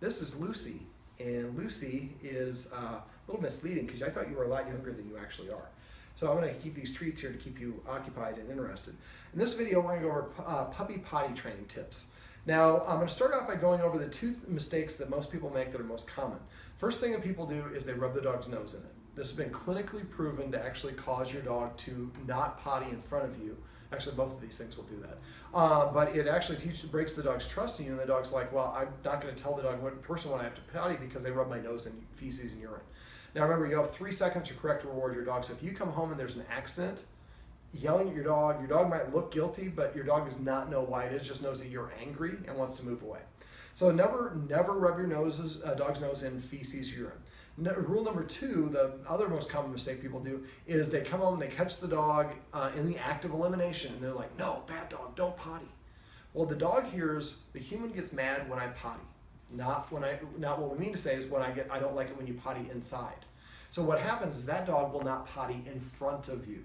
This is Lucy, and Lucy is a little misleading because I thought you were a lot younger than you actually are. So I'm going to keep these treats here to keep you occupied and interested. In this video, we're going to go over puppy potty training tips. Now, I'm going to start out by going over the two mistakes that most people make that are most common. First thing that people do is they rub the dog's nose in it. This has been clinically proven to actually cause your dog to not potty in front of you. Actually, both of these things will do that. But it actually breaks the dog's trust in you, and the dog's like, well, I'm not going to tell the dog what person when I have to potty because they rub my nose in feces and urine. Now remember, you have 3 seconds to correct or reward your dog. So if you come home and there's an accident, yelling at your dog might look guilty, but your dog does not know why it is, just knows that you're angry and wants to move away. So never rub your dog's nose in feces, urine. Rule number 2, the other most common mistake people do, is they come home and they catch the dog in the act of elimination, and they're like, no, bad dog, don't potty. Well, the dog hears the human gets mad when I potty. Not what we mean to say is I don't like it when you potty inside. So what happens is that dog will not potty in front of you.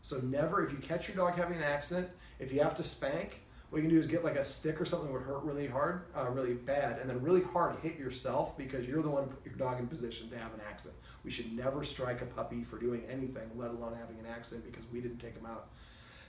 So never, if you catch your dog having an accident, if you have to spank, what you can do is get like a stick or something that would hurt really hard, really bad, and then really hard hit yourself because you're the one put your dog in position to have an accident. We should never strike a puppy for doing anything, let alone having an accident, because we didn't take him out.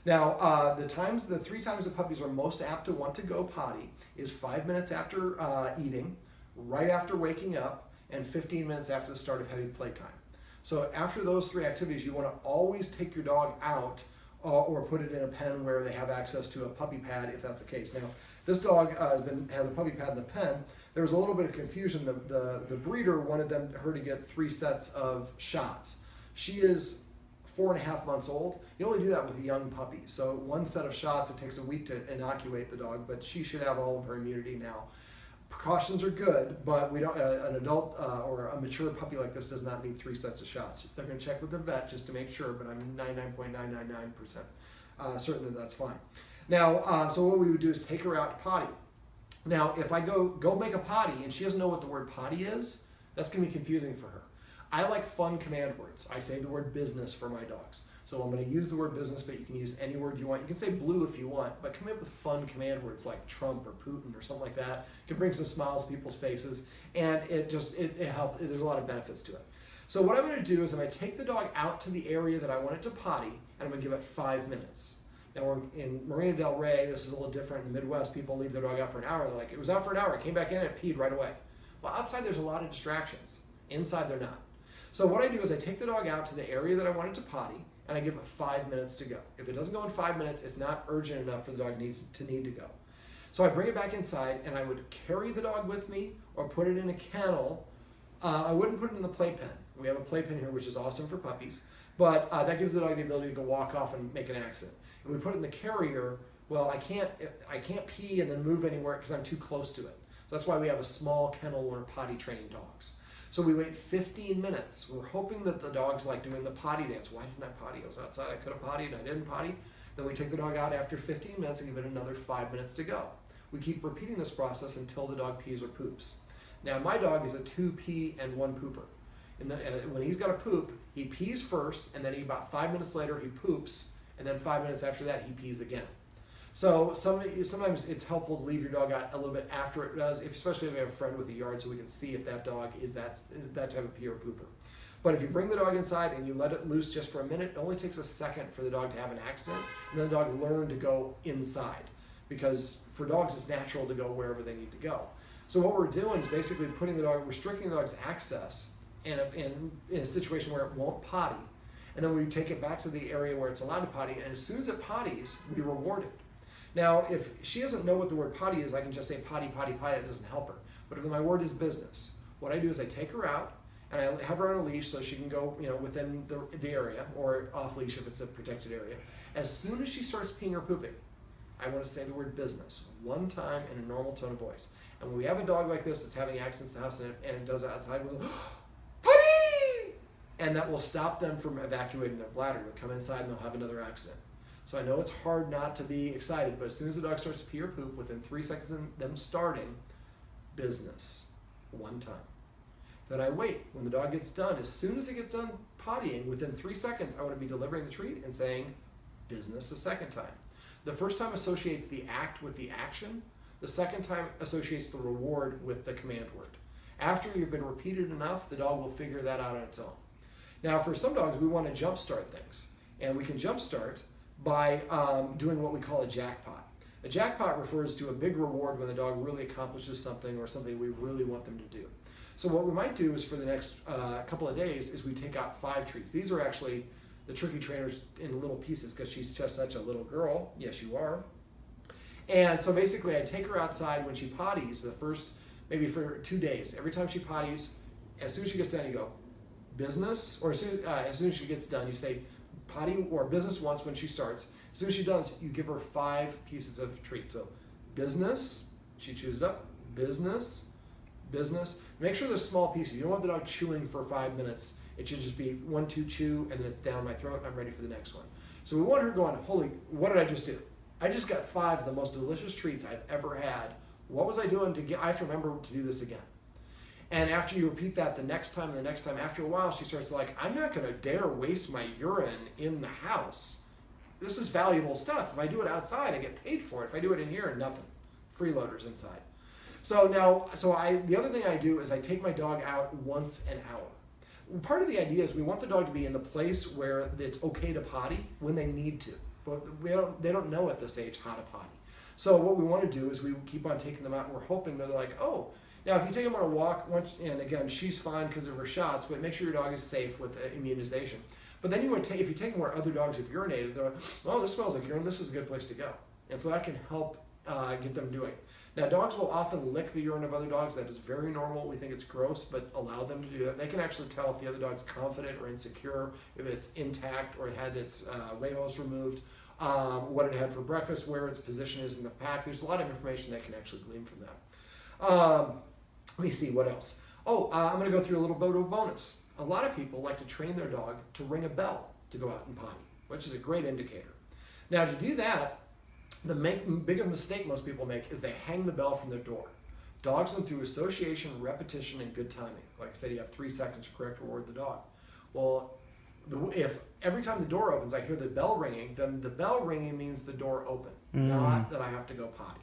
Now, the 3 times that puppies are most apt to want to go potty is 5 minutes after eating, right after waking up, and 15 minutes after the start of heavy playtime. So after those 3 activities, you want to always take your dog out or put it in a pen where they have access to a puppy pad if that's the case. Now, this dog has a puppy pad in the pen. There was a little bit of confusion. The breeder wanted her to get 3 sets of shots. She is 4.5 months old. You only do that with young puppies. So 1 set of shots, it takes a week to inoculate the dog, but she should have all of her immunity now. Precautions are good, but we don't. An adult or a mature puppy like this does not need 3 sets of shots. They're going to check with the vet just to make sure, but I'm 99.999% certain that that's fine. Now, so what we would do is take her out to potty. Now, if I go make a potty and she doesn't know what the word potty is, that's going to be confusing for her. I like fun command words. I say the word business for my dogs. So I'm going to use the word business, but you can use any word you want. You can say blue if you want, but come up with fun command words like Trump or Putin or something like that. It can bring some smiles to people's faces, and it helps. There's a lot of benefits to it. So what I'm going to do is I'm going to take the dog out to the area that I want it to potty, and I'm going to give it 5 minutes. Now, we're in Marina Del Rey. This is a little different. In the Midwest, people leave their dog out for an hour. They're like, it was out for an hour. It came back in and it peed right away. Well, outside there's a lot of distractions. Inside they're not. So what I do is I take the dog out to the area that I want it to potty, and I give it 5 minutes to go. If it doesn't go in 5 minutes, it's not urgent enough for the dog to need to go. So I bring it back inside, and I would carry the dog with me or put it in a kennel. I wouldn't put it in the playpen. We have a playpen here, which is awesome for puppies, but that gives the dog the ability to go walk off and make an accident. If we put it in the carrier, well, I can't pee and then move anywhere because I'm too close to it. So that's why we have a small kennel when we're potty training dogs. So we wait 15 minutes. We're hoping that the dog's like doing the potty dance. Why didn't I potty? I was outside. I could have pottied and I didn't potty. Then we take the dog out after 15 minutes and give it another 5 minutes to go. We keep repeating this process until the dog pees or poops. Now my dog is a 2 pee and 1 pooper. When he's got to poop, he pees first, and then about 5 minutes later he poops, and then 5 minutes after that he pees again. So sometimes it's helpful to leave your dog out a little bit after it does, especially if we have a friend with a yard, so we can see if that dog is that type of pee or pooper. But if you bring the dog inside and you let it loose just for a minute, it only takes a second for the dog to have an accident, and then the dog learn to go inside. Because for dogs, it's natural to go wherever they need to go. So what we're doing is basically restricting the dog's access in a situation where it won't potty, and then we take it back to the area where it's allowed to potty, and as soon as it potties, we reward it. Now, if she doesn't know what the word potty is, I can just say potty, potty, potty. It doesn't help her. But if my word is business, what I do is I take her out and I have her on a leash so she can go, within the area, or off leash if it's a protected area. As soon as she starts peeing or pooping, I want to say the word business 1 time in a normal tone of voice. And when we have a dog like this that's having accidents in the house and it does that outside, we'll go, potty! And that will stop them from evacuating their bladder. They'll come inside and they'll have another accident. So I know it's hard not to be excited, but as soon as the dog starts to pee or poop, within 3 seconds of them starting, business 1 time. Then I wait. When the dog gets done, as soon as it gets done pottying, within 3 seconds, I want to be delivering the treat and saying business a 2nd time. The first time associates the act with the action. The second time associates the reward with the command word. After you've been repeated enough, the dog will figure that out on its own. Now, for some dogs, we want to jumpstart things. And we can jumpstart by doing what we call a jackpot. A jackpot refers to a big reward when the dog really accomplishes something or something we really want them to do. So what we might do is for the next couple of days is we take out 5 treats. These are actually the Tricky Trainers in little pieces because she's just such a little girl. Yes, you are. And so basically I take her outside when she potties the first, maybe for 2 days. Every time she potties, as soon as she gets done, you go, business, or as soon as she gets done, you say potty or business once when she starts. As soon as she does, you give her 5 pieces of treat. So business, she chews it up, business, business. Make sure there's small pieces. You don't want the dog chewing for 5 minutes. It should just be 1, 2 chew, and then it's down my throat, and I'm ready for the next one. So we want her going, holy, what did I just do? I just got 5 of the most delicious treats I've ever had. What was I doing to get, I have to remember to do this again. And after you repeat that the next time and the next time, after a while, she starts like, I'm not gonna dare waste my urine in the house. This is valuable stuff. If I do it outside, I get paid for it. If I do it in here, nothing. Freeloaders inside. So now, the other thing I do is I take my dog out once an hour. Part of the idea is we want the dog to be in the place where it's okay to potty when they need to. But they don't know at this age how to potty. So what we want to do is we keep on taking them out, and we're hoping that they're like, oh. Now if you take them on a walk, and again, she's fine because of her shots, but make sure your dog is safe with immunization. But then if you take them where other dogs have urinated, they're like, oh, this smells like urine, this is a good place to go. And so that can help get them doing it. Now, dogs will often lick the urine of other dogs. That is very normal. We think it's gross, but allow them to do that. They can actually tell if the other dog's confident or insecure, if it's intact or it had its rainbows removed, what it had for breakfast, where its position is in the pack. There's a lot of information they can actually glean from that. Let me see, what else? I'm going to go through a little bit of bonus. A lot of people like to train their dog to ring a bell to go out and potty, which is a great indicator. Now, to do that, the bigger mistake most people make is they hang the bell from their door. Dogs learn through association, repetition, and good timing. Like I said, you have 3 seconds to correct reward the dog. Well, if every time the door opens I hear the bell ringing, then the bell ringing means the door open, not that I have to go potty.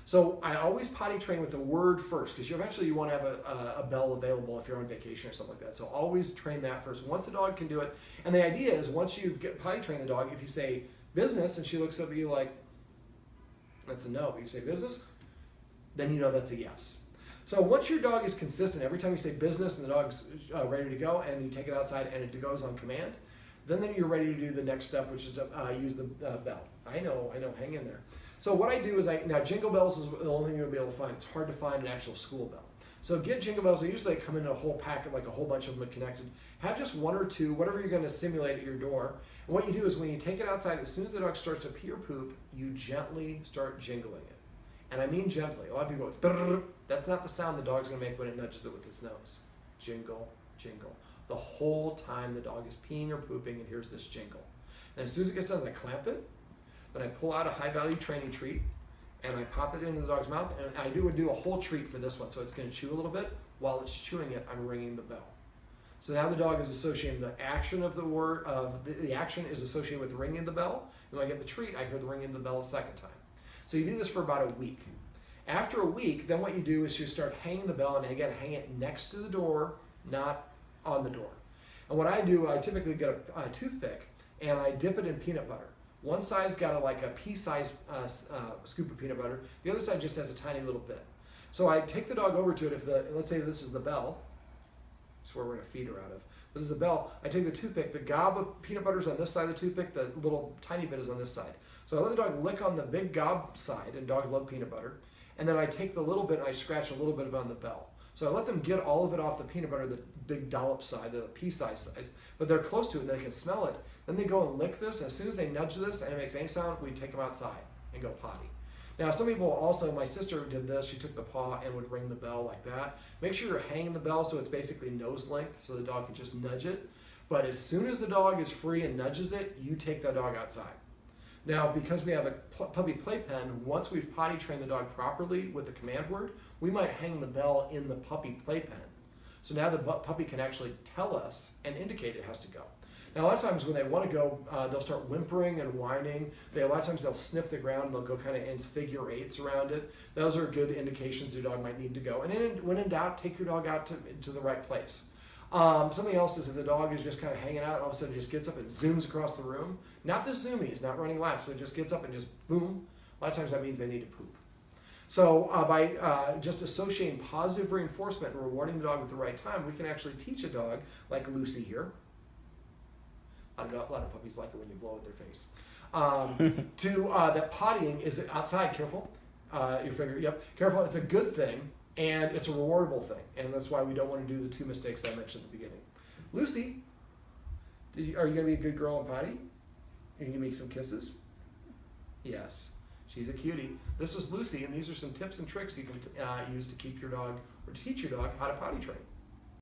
So I always potty train with the word first, because eventually you want to have a bell available if you're on vacation or something like that. So always train that first. Once the dog can do it, and the idea is once you've potty trained the dog, if you say business and she looks up at you like, that's a no. If you say business, then you know that's a yes. So once your dog is consistent, every time you say business and the dog's ready to go, and you take it outside and it goes on command, then you're ready to do the next step, which is to use the bell. I know, hang in there. So what I do is now jingle bells is the only thing you'll be able to find. It's hard to find an actual school bell. So get jingle bells. They usually come in a whole packet, like a whole bunch of them connected. Have just 1 or 2, whatever you're going to simulate at your door. And what you do is when you take it outside, as soon as the dog starts to pee or poop, you gently start jingling it. And I mean gently. A lot of people go, that's not the sound the dog's going to make when it nudges it with its nose. Jingle, jingle. The whole time the dog is peeing or pooping, and here's this jingle. And as soon as it gets done, I clamp it. Then I pull out a high-value training treat, and I pop it into the dog's mouth, and I would do a whole treat for this one, so it's going to chew a little bit. While it's chewing it, I'm ringing the bell. So now the dog is associating the action of the word, the action is associated with ringing the bell, and when I get the treat, I hear the ringing the bell a second time. So you do this for about a week. After a week, then what you do is you start hanging the bell, and again, hang it next to the door, not on the door. And what I do, I typically get a toothpick, and I dip it in peanut butter. One side's got like a pea-sized scoop of peanut butter. The other side just has a tiny little bit. So I take the dog over to it. Let's say this is the bell. That's where we're going to feed her out of. This is the bell. I take the toothpick. The gob of peanut butter is on this side of the toothpick. The little tiny bit is on this side. So I let the dog lick on the big gob side, and dogs love peanut butter. And then I take the little bit and I scratch a little bit of it on the bell. So I let them get all of it off the peanut butter, the big dollop side, the pea-sized size. But they're close to it and they can smell it. Then they go and lick this, and as soon as they nudge this and it makes any sound, we take them outside and go potty. Now, some people also, my sister did this, she took the paw and would ring the bell like that. Make sure you're hanging the bell so it's basically nose length so the dog can just nudge it. But as soon as the dog is free and nudges it, you take that dog outside. Now, because we have a puppy playpen, once we've potty trained the dog properly with the command word, we might hang the bell in the puppy playpen. So now the puppy can actually tell us and indicate it has to go. Now, a lot of times when they want to go, they'll start whimpering and whining. A lot of times they'll sniff the ground. They'll go kind of in figure eights around it. Those are good indications your dog might need to go. And then when in doubt, take your dog out to the right place. Something else is if the dog is just kind of hanging out, all of a sudden it just gets up and zooms across the room. Not the zoomies, not running laps, so it just gets up and just boom. A lot of times that means they need to poop. So by just associating positive reinforcement and rewarding the dog at the right time, we can actually teach a dog, like Lucy here. A lot of puppies like it when you blow at their face. That pottying is outside, careful. Your finger, yep, careful. It's a good thing. And it's a rewardable thing, and that's why we don't want to do the two mistakes that I mentioned at the beginning. Lucy, are you going to be a good girl and potty? Are you going to make some kisses? Yes, she's a cutie. This is Lucy, and these are some tips and tricks you can use to keep your dog or to teach your dog how to potty train.